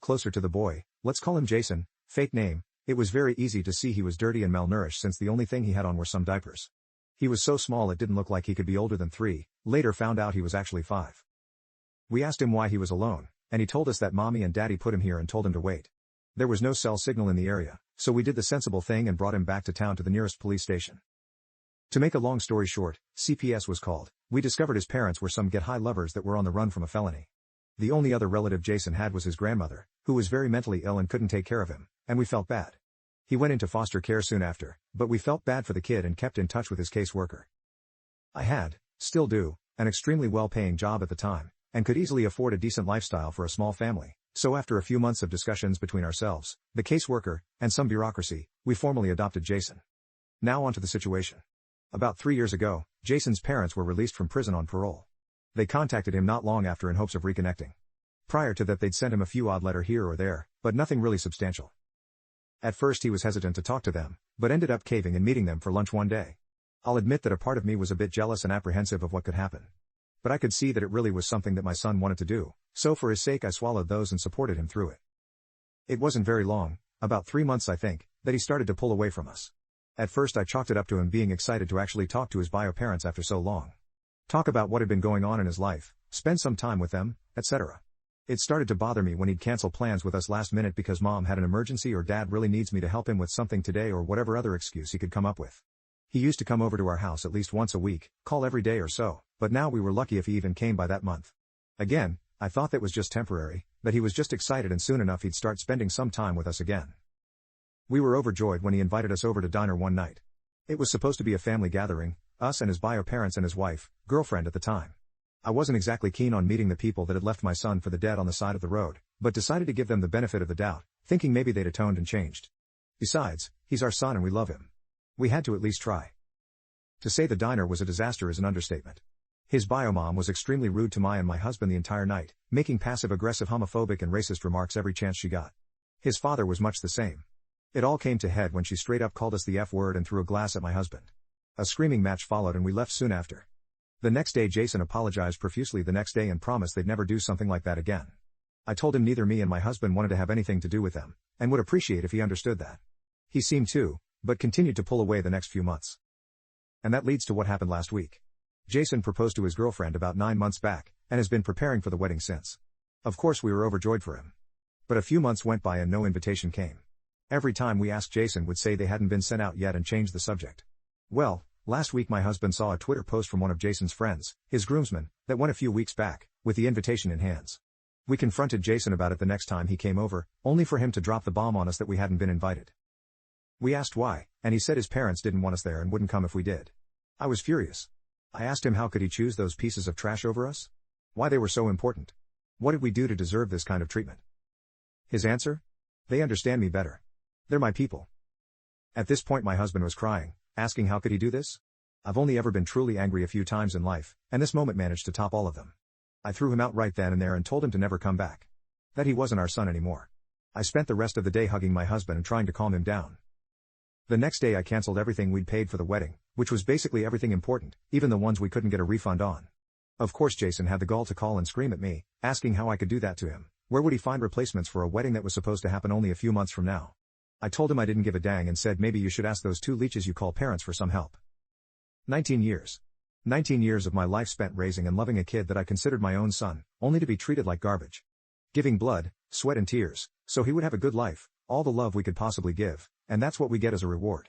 closer to the boy, let's call him Jason, fake name. It was very easy to see he was dirty and malnourished since the only thing he had on were some diapers. He was so small it didn't look like he could be older than 3, later found out he was actually 5. We asked him why he was alone, and he told us that mommy and daddy put him here and told him to wait. There was no cell signal in the area, so we did the sensible thing and brought him back to town to the nearest police station. To make a long story short, CPS was called. We discovered his parents were some get-high lovers that were on the run from a felony. The only other relative Jason had was his grandmother, who was very mentally ill and couldn't take care of him, and we felt bad. He went into foster care soon after, but we felt bad for the kid and kept in touch with his caseworker. I had, still do, an extremely well-paying job at the time, and could easily afford a decent lifestyle for a small family, so after a few months of discussions between ourselves, the caseworker, and some bureaucracy, we formally adopted Jason. Now onto the situation. About 3 years ago, Jason's parents were released from prison on parole. They contacted him not long after in hopes of reconnecting. Prior to that they'd sent him a few odd letters here or there, but nothing really substantial. At first he was hesitant to talk to them, but ended up caving and meeting them for lunch one day. I'll admit that a part of me was a bit jealous and apprehensive of what could happen. But I could see that it really was something that my son wanted to do, so for his sake I swallowed those and supported him through it. It wasn't very long, about 3 months I think, that he started to pull away from us. At first I chalked it up to him being excited to actually talk to his bio parents after so long. Talk about what had been going on in his life, spend some time with them, etc. It started to bother me when he'd cancel plans with us last minute because mom had an emergency or dad really needs me to help him with something today or whatever other excuse he could come up with. He used to come over to our house at least once a week, call every day or so, but now we were lucky if he even came by that month. Again, I thought that was just temporary, that he was just excited and soon enough he'd start spending some time with us again. We were overjoyed when he invited us over to diner one night. It was supposed to be a family gathering, us and his bio parents and his wife, girlfriend at the time. I wasn't exactly keen on meeting the people that had left my son for the dead on the side of the road, but decided to give them the benefit of the doubt, thinking maybe they'd atoned and changed. Besides, he's our son and we love him. We had to at least try. To say the diner was a disaster is an understatement. His bio mom was extremely rude to my husband the entire night, making passive-aggressive homophobic and racist remarks every chance she got. His father was much the same. It all came to head when she straight up called us the F word and threw a glass at my husband. A screaming match followed and we left soon after. The next day Jason apologized profusely the next day and promised they'd never do something like that again. I told him neither me and my husband wanted to have anything to do with them, and would appreciate if he understood that. He seemed to, but continued to pull away the next few months. And that leads to what happened last week. Jason proposed to his girlfriend about 9 months back, and has been preparing for the wedding since. Of course we were overjoyed for him. But a few months went by and no invitation came. Every time we asked Jason would say they hadn't been sent out yet and change the subject. Well, last week my husband saw a Twitter post from one of Jason's friends, his groomsmen, that went a few weeks back, with the invitation in hands. We confronted Jason about it the next time he came over, only for him to drop the bomb on us that we hadn't been invited. We asked why, and he said his parents didn't want us there and wouldn't come if we did. I was furious. I asked him how could he choose those pieces of trash over us? Why they were so important? What did we do to deserve this kind of treatment? His answer? They understand me better. They're my people. At this point my husband was crying, asking how could he do this? I've only ever been truly angry a few times in life, and this moment managed to top all of them. I threw him out right then and there and told him to never come back. That he wasn't our son anymore. I spent the rest of the day hugging my husband and trying to calm him down. The next day I canceled everything we'd paid for the wedding, which was basically everything important, even the ones we couldn't get a refund on. Of course Jason had the gall to call and scream at me, asking how I could do that to him. Where would he find replacements for a wedding that was supposed to happen only a few months from now? I told him I didn't give a dang and said maybe you should ask those 2 leeches you call parents for some help. 19 years. 19 years of my life spent raising and loving a kid that I considered my own son, only to be treated like garbage. Giving blood, sweat and tears, so he would have a good life, all the love we could possibly give, and that's what we get as a reward.